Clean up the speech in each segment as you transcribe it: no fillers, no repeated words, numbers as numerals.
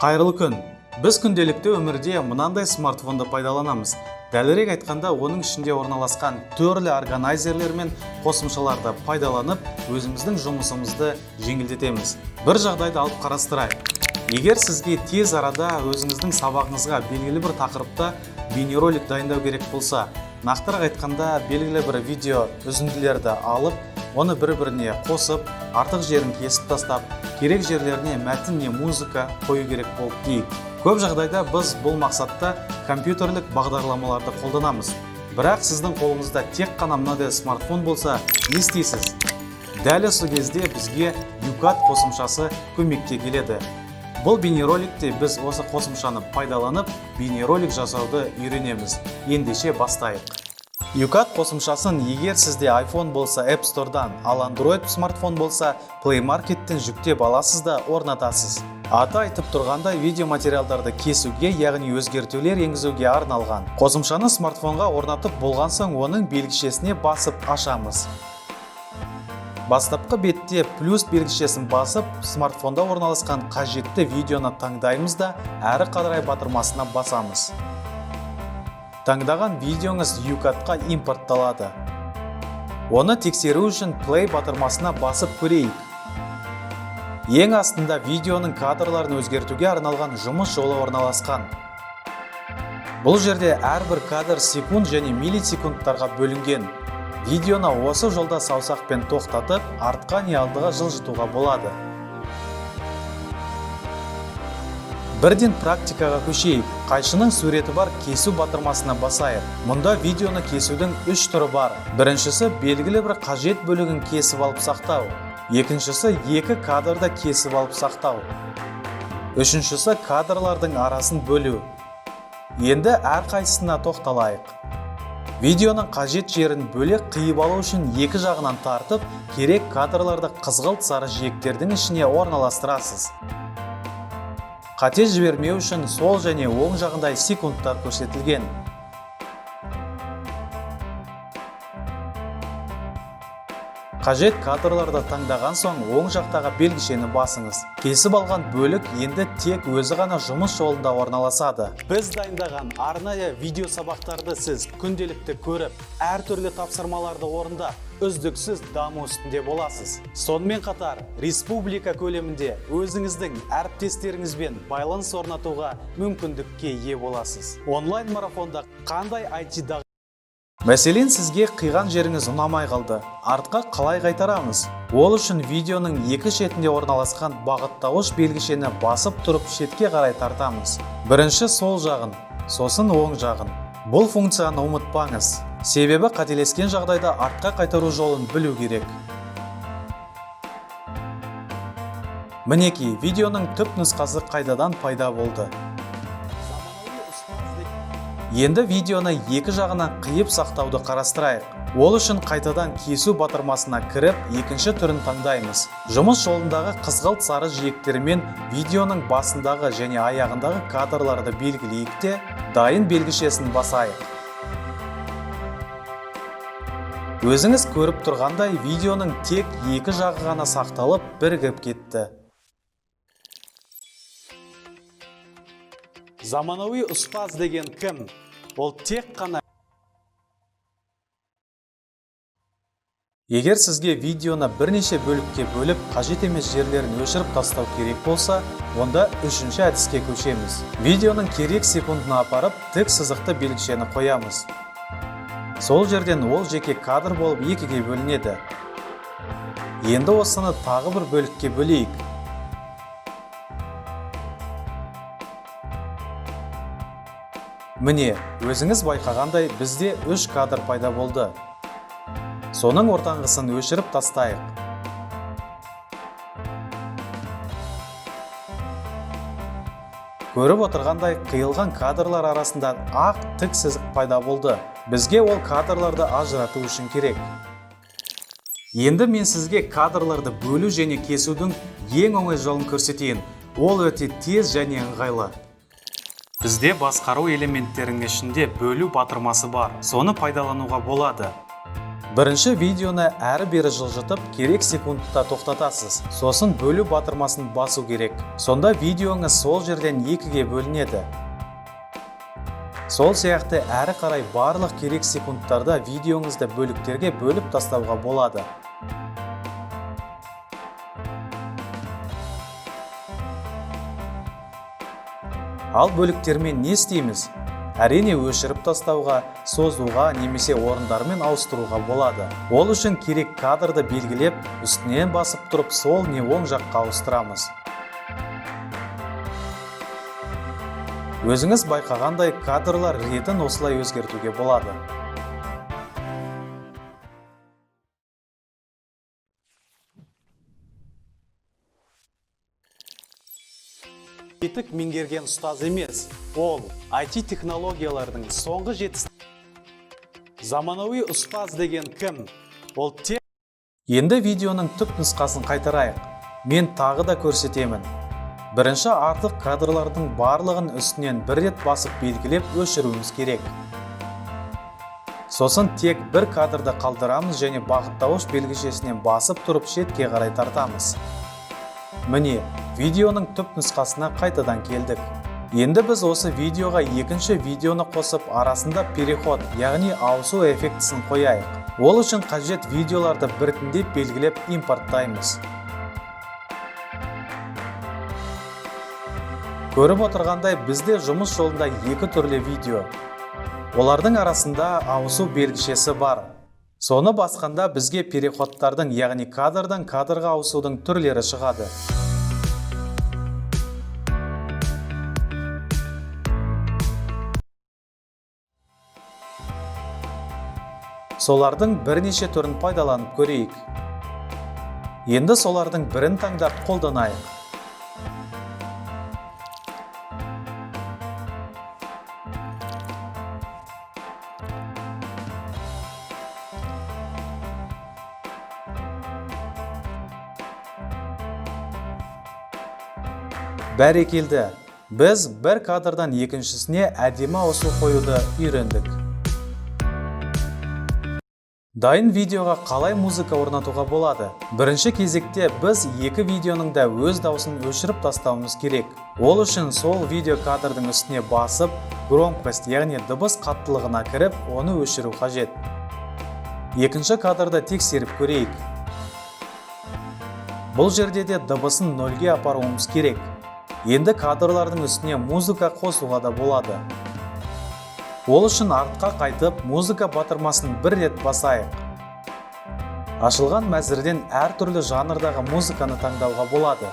Қайырлы күн. Біз күнделікті өмірде мынандай смартфонды пайдаланамыз. Дәлірек айтқанда, оның ішінде орналасқан түрлі органайзерлер мен қосымшаларды пайдаланып, өзіміздің жұмысымызды жеңілдетеміз. Бір жағдайды алып қарастырайық. Егер сізге тез арада өзіңіздің сабағыңызға белгілі бір тақырыпта бейнеролик дайындау керек болса, нақтырақ айтқанда белгілі бір видео үзінділерді алып, оны бір-біріне қосып, артық жерін кесіп тастап, керек жерлеріне мәтін не музыка қою керек болып дейік. Көп жағдайда біз бұл мақсатта компьютерлік бағдарламаларды қолданамыз. Бірақ сіздің қолыңызда тек қана мынадай смартфон болса, не істейсіз? Дәл осы кезде бізге UCAD қосымшасы көмекке келеді. Бұл бейнероликте біз осы қосымшаны пайдаланып, бейнеролик жасауды үйренеміз. Ендеше бастайық. UCAD қосымшасын егер сізде iPhone болса App Store'дан, ал Android смартфон болса Play Market'тен жүктеп аласыз да орнатасыз. Аты айтып тұрғандай видеоматериалдарды кесуге, яғни өзгертулер енгізуге арналған. Қосымшаны смартфонға орнатып болған соң оның белгішесіне басып ашамыз. Бастапқы бетте плюс белгішесін басып, смартфонда орналасқан қажетті видеоны таңдаймыз да әрі қарай батырмасына басамыз. Таңдаған видеоңыз UCAD-қа импортталады. Оны тексеру үшін Play батырмасына басып көрейік. Ең астында видеоның кадрларын өзгертуге арналған жұмыс жолы орналасқан. Бұл жерде әрбір кадр секунд және миллисекундтарға бөлінген. Видеоны осы жолда саусақпен тоқтатып, артқа не алдыға жылжытуға болады. Бірден практикаға көшейік. Қайшының суреті бар кесу батырмасына басайық. Мұнда видеоны кесудің 3 түрі бар. Біріншісі белгілі бір қажет бөлігін кесіп алып сақтау. Екіншісі 2 кадрда кесіп алып сақтау. Үшіншісі кадрлардың арасын бөлу. Енді әрқайсысына тоқталайық. Видеоның қажет жерін бөлек қиып алу үшін екі жағынан тартып, керек кадрларды қызғылт сары жиектердің ішіне орналастырасыз. Қате жібермеу үшін сол және оң жағында секундтар көрсетілген. Қажет кадрларды таңдаған соң оң жақтағы белгішені басыңыз. Кесіп алған бөлік енді тек өзі ғана жұмыс жолында орналасады. Біз дайындаған арнайы видео сабақтарды сіз күнделікті көріп, әртүрлі тапсырмаларды орындап, үздіксіз даму үстінде боласыз. Сонымен қатар, республика көлемінде өзіңіздің әріптестеріңізбен байланыс орнатуға мүмкіндікке ие боласыз. Онлайн марафонда қандай IT-дағы мәселен, сізге қиған жеріңіз ұнамай қалды. Артқа қалай қайтарамыз? Ол үшін видеоның екі шетінде орналасқан бағыттауыш белгішені басып тұрып шетке қарай тартамыз. Бірінші сол жағын, сосын оң жағын. Бұл функцияны ұмытпаңыз. Себебі қателескен жағдайда артқа қайтару жолын білу керек. Мінекей, видеоның түп нұсқасы қайтадан пайда болды. Енді видеоны екі жағынан қиып сақтауды қарастырайық. Ол үшін қайтадан кесу батырмасына кіріп, екінші түрін таңдаймыз. Жұмыс жолындағы қызғылт сары жиектермен видеоның басындағы және аяғындағы кадрларды белгілейік те, дайын белгішесін басайық. Өзіңіз көріп тұрғандай, видеоның тек екі жағы ғана сақталып, бірігіп кетті. Заманауи ұстаз деген кім? Ол тек қана. Егер сізге видеоны бірнеше бөлікке бөліп, қажет емес жерлерін өшіріп тастау керек болса, онда үшінші әдіске көшеміз. Видеоның керек секундына апарып, тік сызықты белгішені қоямыз. Сол жерден ол жеке кадр болып екіге бөлінеді. Енді осыны тағы бір бөлікке бөлейік. Міне, өзіңіз байқағандай бізде 3 кадр пайда болды. Соның ортаңғысын өшіріп тастайық. Көріп отырғандай қиылған кадрлар арасында ақ тік сызық пайда болды. Бізге ол кадрларды ажырату үшін керек. Енді мен сізге кадрларды бөлу және кесудің ең оңай жолын көрсетейін. Ол өте тез және ыңғайлы. Бізде басқару элементтерінің ішінде бөлу батырмасы бар. Соны пайдалануға болады. Бірінші видеоны әрі-бері жылжытып, керек секундта тоқтатасыз. Сосын бөлу батырмасын басу керек. Сонда видеоңыз сол жерден екіге бөлінеді. Сол сияқты әрі қарай барлық керек секундтарда видеоңызды бөліктерге бөліп тастауға болады. Ал бөліктермен не істейміз? Әрине өшіріп тастауға, созуға немесе орындармен ауыстыруға болады. Ол үшін керек кадрды белгілеп, үстінен басып тұрып, сол не оң жаққа ауыстырамыз. Өзіңіз байқағандай кадрлар ретін осылай өзгертуге болады. Етік меңгерген ұстаз емес, ол IT технологиялардың соңғы жетістігі. Заманауи ұстаз деген кім? Ол Енді видеоның түп нұсқасын қайтарайық. Мен тағы да көрсетемін. Бірінші артық кадрлардың барлығын үстінен бір рет басып белгілеп өшіруіміз керек. Сосын тек бір кадрды қалдырамыз және бағыттауыш белгішесінен басып тұрып шетке қарай тартамыз. Міне, видеоның түп нұсқасына қайтадан келдік. Енді біз осы видеоға екінші видеоны қосып, арасында переход, яғни ауысу эффектісін қояйық. Ол үшін қажет видеоларды біртіндеп белгілеп импорттаймыз. Көріп отырғандай, бізде жұмыс жолында екі түрлі видео. Олардың арасында ауысу белгішесі бар. Соны басқанда бізге переходтардың, яғни кадрдан кадрға ауысудың түрлері шығады. Солардың бірнеше түрін пайдаланып көрейік. Енді солардың бірін таңдап қолданайық. Бәрекелді, біз бір кадрдан екіншісіне әдемі ауысу қоюды үйрендік. Дайын видеоға қалай музыка орнатуға болады? Бірінші кезекте біз екі видеоның да өз дауысын өшіріп тастауымыз керек. Ол үшін сол видео кадрдың үстіне басып, громкость, яғни дыбыс қаттылығына кіріп, оны өшіру қажет. Екінші кадрды тексеріп көрейік. Бұл жерде де дыбысын нөлге апаруымыз керек. Енді кадрлардың үстіне музыка қосуға да болады. Ол үшін артқа қайтып, музыка батырмасын бір рет басайық. Ашылған мәзірден әртүрлі жанрдағы музыканы таңдауға болады.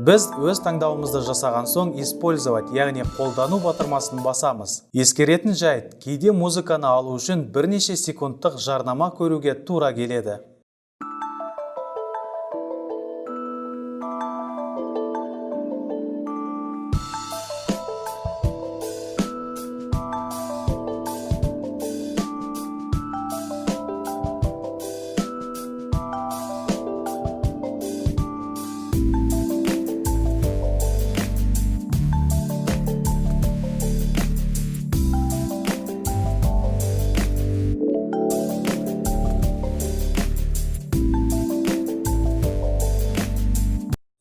Біз өз таңдауымызды жасаған соң использовать, яғни қолдану батырмасын басамыз. Ескеретін жайт, кейде музыканы алу үшін бірнеше секундтық жарнама көруге тура келеді.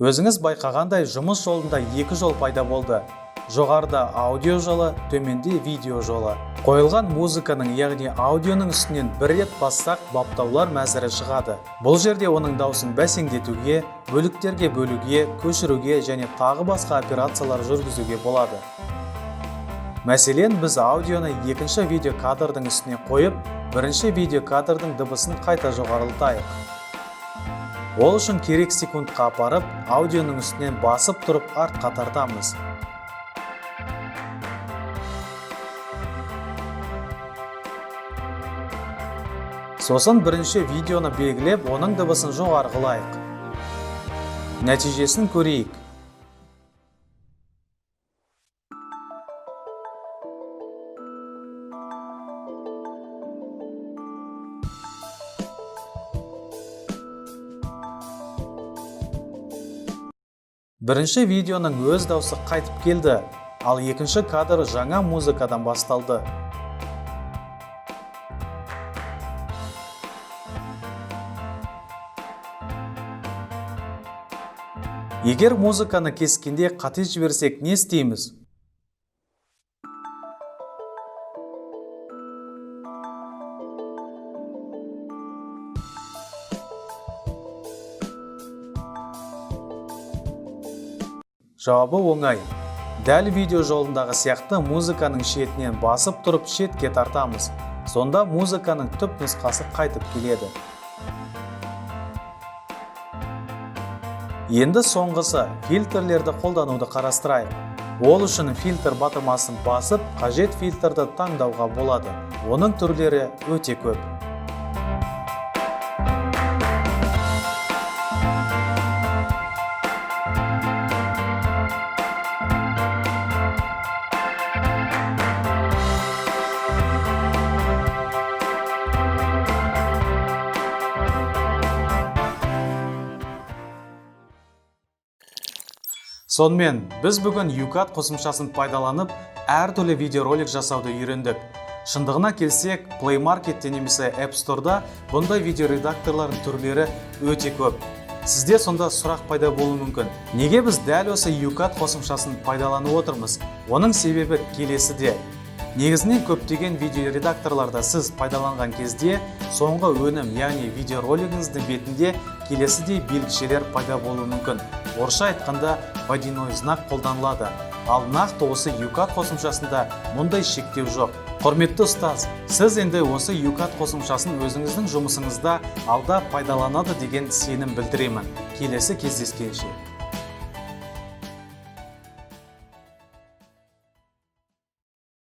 Өзіңіз байқағандай жұмыс жолында екі жол пайда болды. Жоғарыда аудио жолы, төменде видео жолы. Қойылған музыканың, яғни аудионың үстінен бір рет бассақ, баптаулар мәзірі шығады. Бұл жерде оның даусын бәсеңдетуге, бөліктерге бөлуге, көшіруге және тағы басқа операциялар жүргізуге болады. Мәселен, біз аудионы екінші видео кадрдың үстіне қойып, бірінші видео кадрдың дыбысын қайта жоғарылтайық. Ол үшін керек секундқа апарып, аудионың үстінен басып тұрып артқа тартамыз. Сосын бірінші видеоны белгілеп, оның дыбысын жоғарғылайық. Нәтижесін көрейік. Бірінші видеоның өз даусы қайтып келді, ал екінші кадр жаңа музыкадан басталды. Егер музыканы кескенде қате жіберсек не істейміз? Жауабы оңай. Дәл видео жолындағы сияқты музыканың шетінен басып тұрып шетке тартамыз. Сонда музыканың түп нұсқасы қайтып келеді. Енді соңғысы фильтрлерді қолдануды қарастырайық. Ол үшін фильтр батырмасын басып, қажет фильтрді таңдауға болады. Оның түрлері өте көп. Сонымен, біз бүгін YouCut қосымшасын пайдаланып, әртүрлі видеоролик жасауды үйрендік. Шындығына келсек, Play Marketте немесе App Store'да бұндай видеоредакторлардың түрлері өте көп. Сізде сонда сұрақ пайда болуы мүмкін. Неге біз дәл осы YouCut қосымшасын пайдаланып отырмыз? Оның себебі келесіде. Негізінен көптеген видеоредакторларда сіз пайдаланған кезде соңғы өнім, яғни видеоролигіңіздің бетінде келесідей белгішелер пайда болуы мүмкін. Орысша айтқанда водяной знак қолданылады. Ал нақты осы YouCut қосымшасында мұндай шектеу жоқ. Құрметті ұстаз, сіз енді осы YouCut қосымшасын өзіңіздің жұмысыңызда алда пайдаланады деген сенім білдіремін. Келесі кездескенше.